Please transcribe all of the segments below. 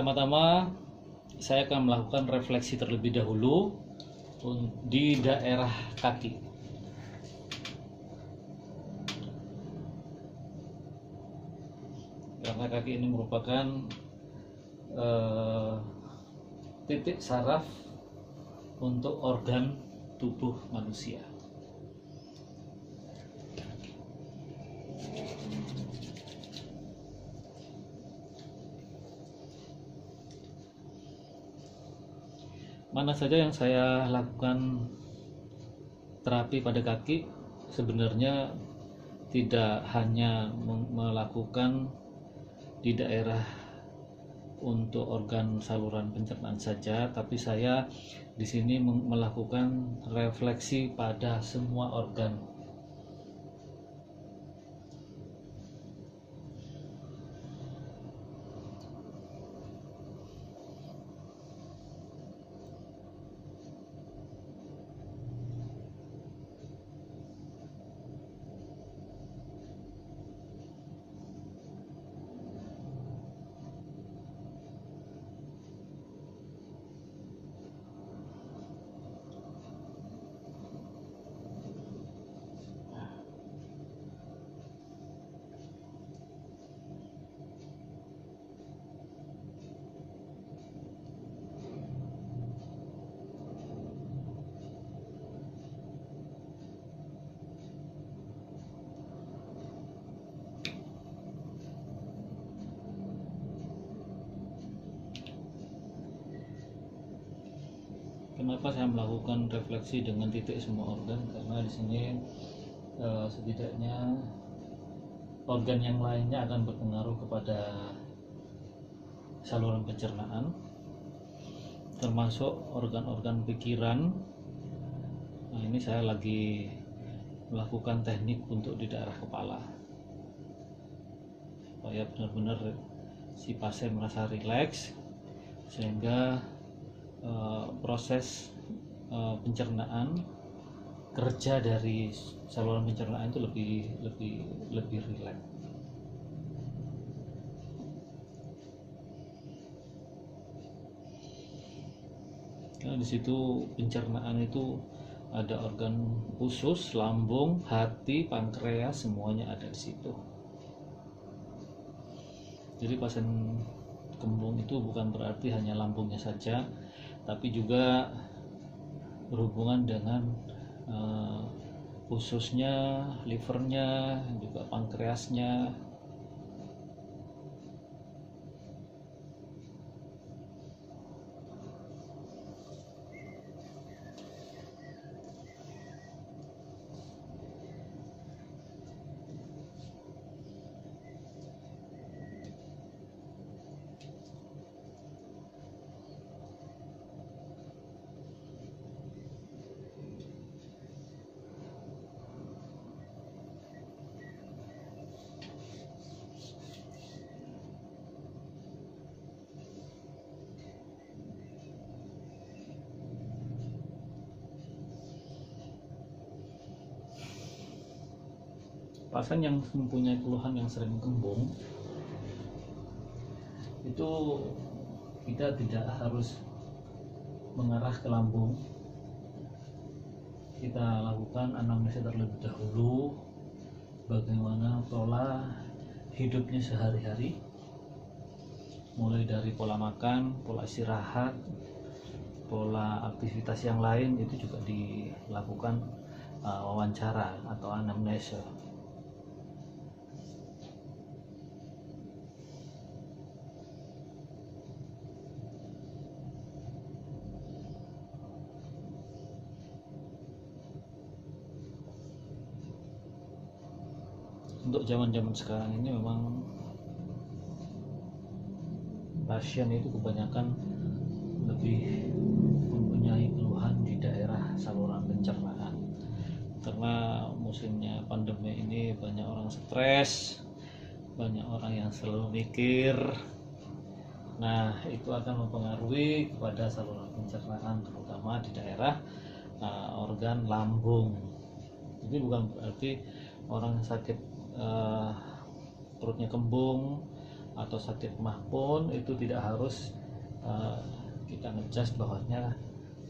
Pertama-tama saya akan melakukan refleksi terlebih dahulu di daerah kaki. Karena kaki ini merupakan titik saraf untuk organ tubuh manusia. Mana saja yang saya lakukan terapi pada kaki, sebenarnya tidak hanya melakukan di daerah untuk organ saluran pencernaan saja, tapi saya di sini melakukan refleksi pada semua organ. Kenapa saya melakukan refleksi dengan titik semua organ? Karena di sini setidaknya organ yang lainnya akan berpengaruh kepada saluran pencernaan, termasuk organ-organ pikiran. Nah, ini saya lagi melakukan teknik untuk di daerah kepala supaya benar-benar si pasien merasa rileks, sehingga proses pencernaan, kerja dari saluran pencernaan itu lebih rileks. Karena di situ pencernaan itu ada organ usus, lambung, hati, pankreas, semuanya ada di situ. Jadi pasien kembung itu bukan berarti hanya lambungnya saja, tapi juga berhubungan dengan ususnya, livernya, juga pankreasnya. Pasien yang mempunyai keluhan yang sering kembung itu kita tidak harus mengarah ke lambung. Kita lakukan anamnesa terlebih dahulu, bagaimana pola hidupnya sehari-hari, mulai dari pola makan, pola istirahat, pola aktivitas yang lain. Itu juga dilakukan wawancara atau anamnesa. Untuk zaman-zaman sekarang ini memang pasien itu kebanyakan lebih mempunyai keluhan di daerah saluran pencernaan. Karena musimnya pandemi ini banyak orang stres, banyak orang yang selalu mikir. Nah, itu akan mempengaruhi kepada saluran pencernaan, terutama di daerah organ lambung. Jadi bukan berarti orang sakit perutnya kembung atau sakit mah pun itu tidak harus kita ngejudge bahwasanya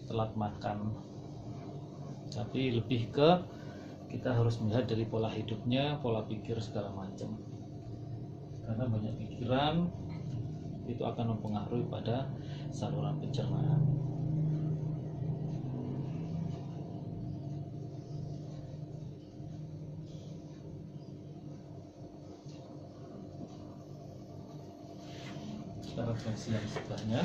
telat makan, tapi lebih ke kita harus melihat dari pola hidupnya, pola pikir segala macam. Karena banyak pikiran itu akan mempengaruhi pada saluran pencernaan. Kita refleksi yang sebelahnya.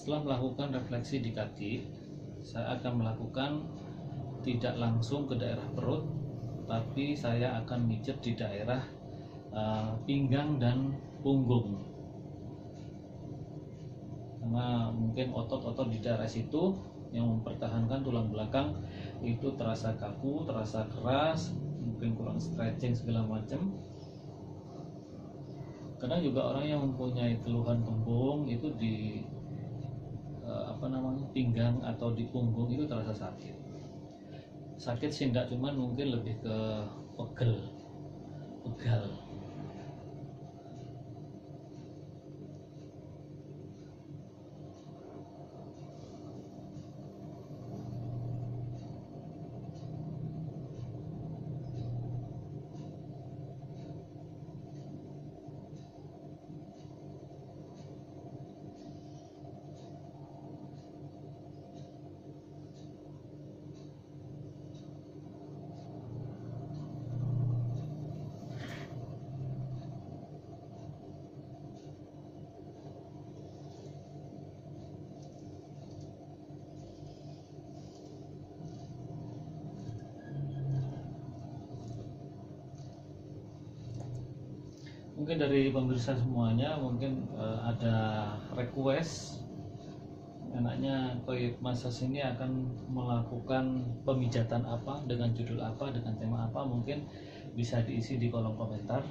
Setelah melakukan refleksi di kaki, saya akan melakukan tidak langsung ke daerah perut, tapi saya akan mijet di daerah pinggang dan punggung. Karena mungkin otot-otot di daerah situ yang mempertahankan tulang belakang itu terasa kaku, terasa keras, mungkin kurang stretching segala macam. Kadang juga orang yang mempunyai keluhan kembung itu di pinggang atau di punggung itu terasa sakit sih enggak, cuman mungkin lebih ke pegal. Mungkin dari pemirsa semuanya mungkin ada request enaknya Koi Massage ini akan melakukan pemijatan apa, dengan judul apa, dengan tema apa, mungkin bisa diisi di kolom komentar.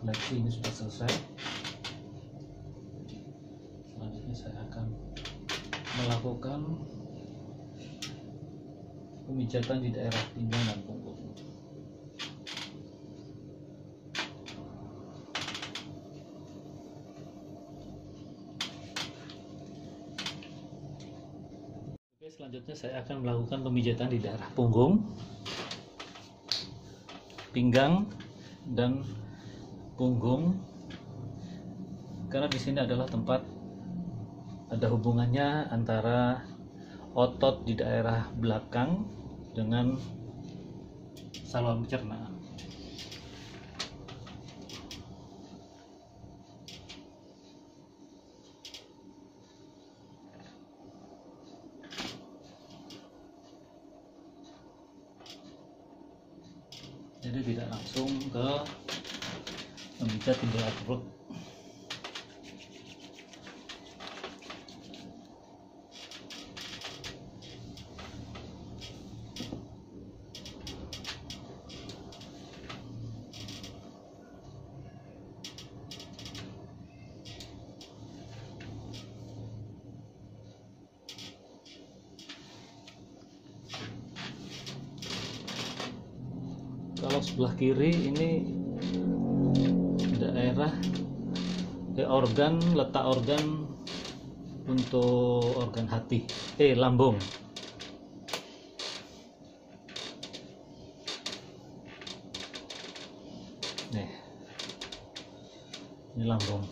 Refleksi ini sudah selesai. Selanjutnya saya akan melakukan pemijatan di daerah pinggang dan punggung. Oke, selanjutnya saya akan melakukan pemijatan di daerah punggung, pinggang dan punggung, karena di sini adalah tempat ada hubungannya antara otot di daerah belakang dengan saluran pencernaan. Jadi tidak langsung ke memijat pinggul perut. Kalau sebelah kiri ini daerah letak organ untuk organ hati, lambung. Nih, ini lambung.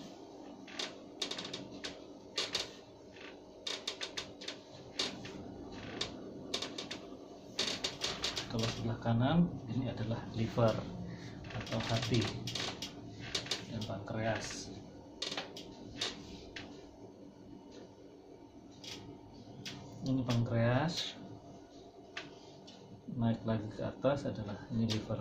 Kalau sebelah kanan ini adalah liver atau hati dan pankreas. Ini pankreas, naik lagi ke atas adalah ini liver.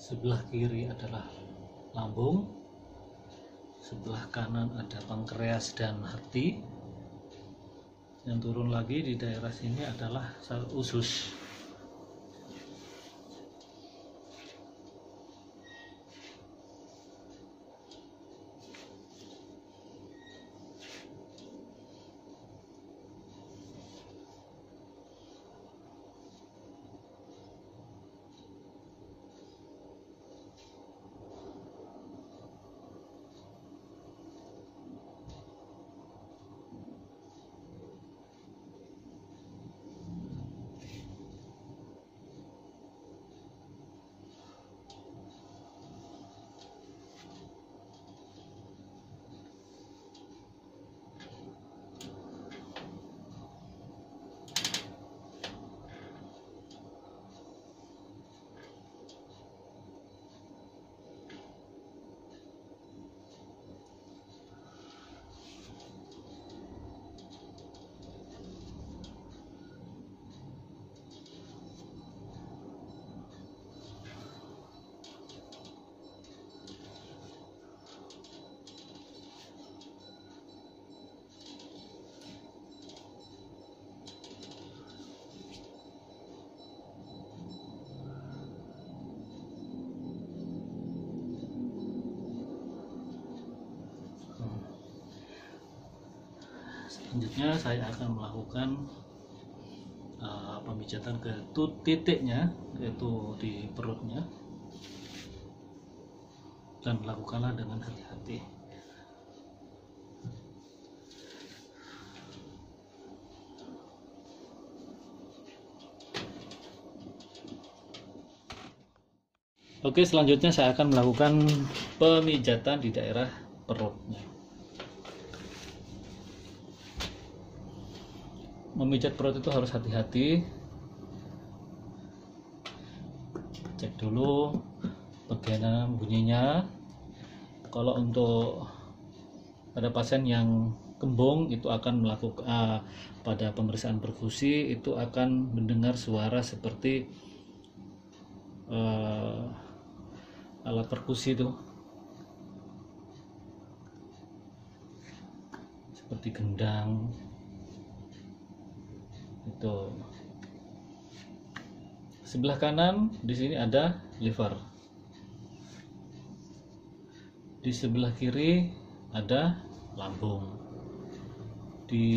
Sebelah kiri adalah lambung, sebelah kanan ada pankreas dan hati. Yang turun lagi di daerah sini adalah usus. Selanjutnya saya akan melakukan pemijatan ke titiknya, yaitu di perutnya, dan lakukanlah dengan hati-hati. Oke, selanjutnya saya akan melakukan pemijatan di daerah perutnya. Memijat perut itu harus hati-hati. Cek dulu bagaimana bunyinya. Kalau untuk pada pasien yang kembung itu akan melakukan pada pemeriksaan perfusi itu akan mendengar suara seperti alat perkusi itu, seperti gendang itu. Sebelah kanan di sini ada liver, di sebelah kiri ada lambung, di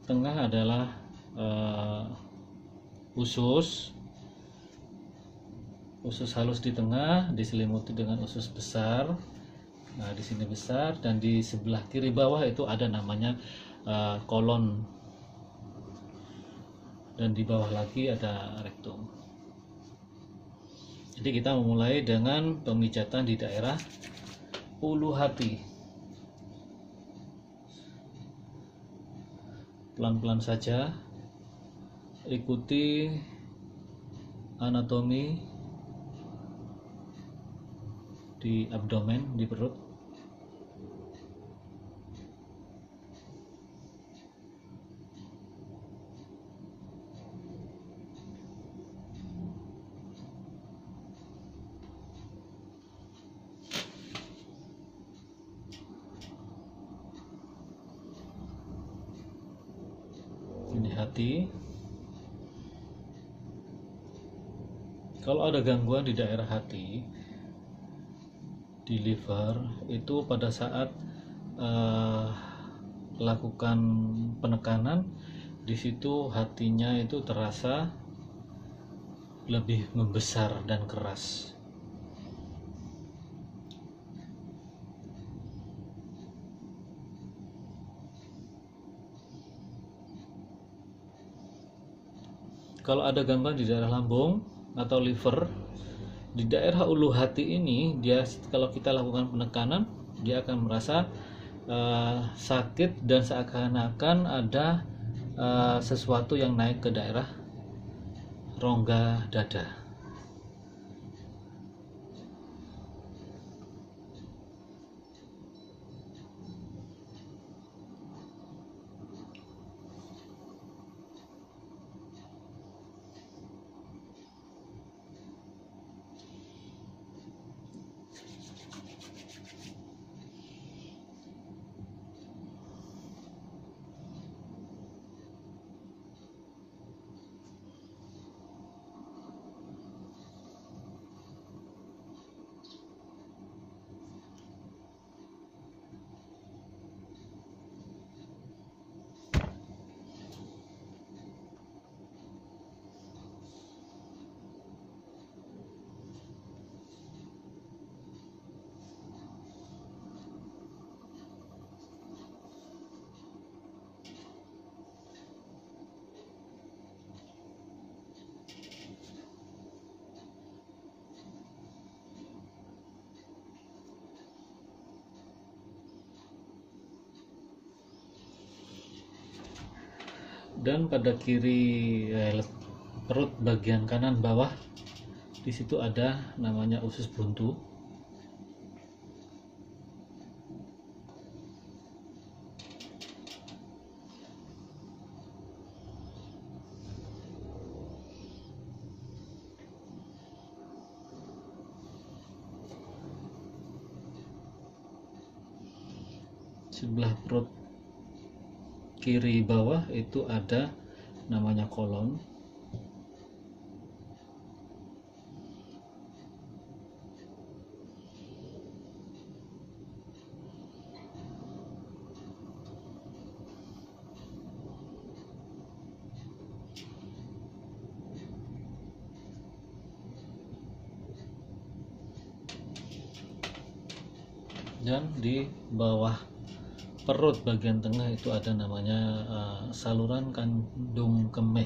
tengah adalah usus halus di tengah, diselimuti dengan usus besar. Nah, di sini besar, dan di sebelah kiri bawah itu ada namanya kolon, dan di bawah lagi ada rektum. Jadi kita memulai dengan pemijatan di daerah ulu hati. Pelan-pelan saja, ikuti anatomi di abdomen, di perut. Ini hati. Kalau ada gangguan di daerah hati, di liver, itu pada saat lakukan penekanan, di situ hatinya itu terasa lebih membesar dan keras. Kalau ada gangguan di daerah lambung atau liver, di daerah ulu hati ini, dia kalau kita lakukan penekanan, dia akan merasa sakit dan seakan-akan ada sesuatu yang naik ke daerah rongga dada. Dan pada kiri perut bagian kanan bawah, di situ ada namanya usus buntu. Sebelah perut kiri bawah itu ada namanya kolon. Dan di bawah perut bagian tengah itu ada namanya saluran kandung kemih.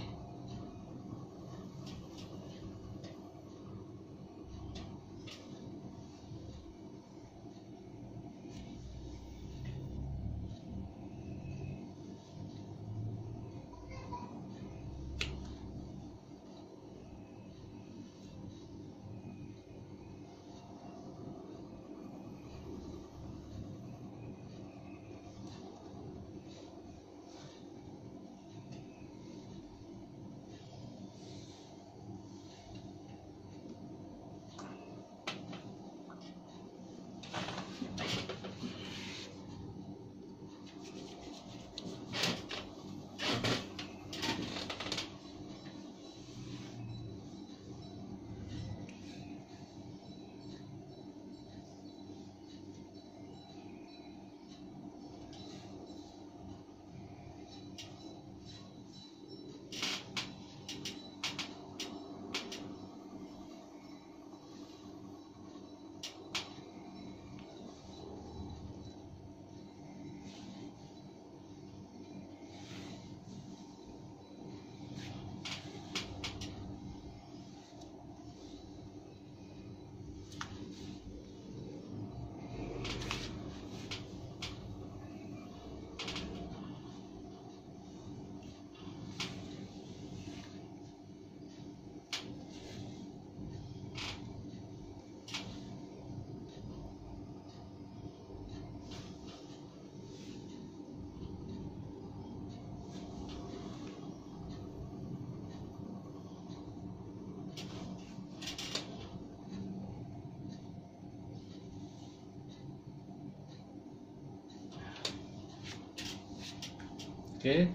Oke,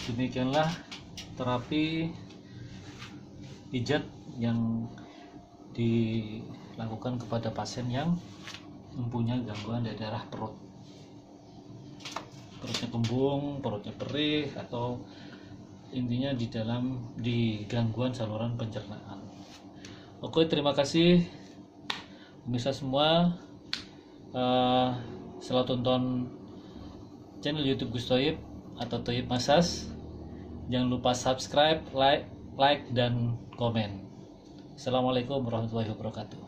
demikianlah terapi pijat yang dilakukan kepada pasien yang mempunyai gangguan daerah perutnya kembung, perutnya perih, atau intinya di gangguan saluran pencernaan. Oke, terima kasih pemirsa semua. Selalu tonton channel YouTube Gus Thoyib atau Thoyib Massage. Jangan lupa subscribe, like dan komen. Assalamualaikum warahmatullahi wabarakatuh.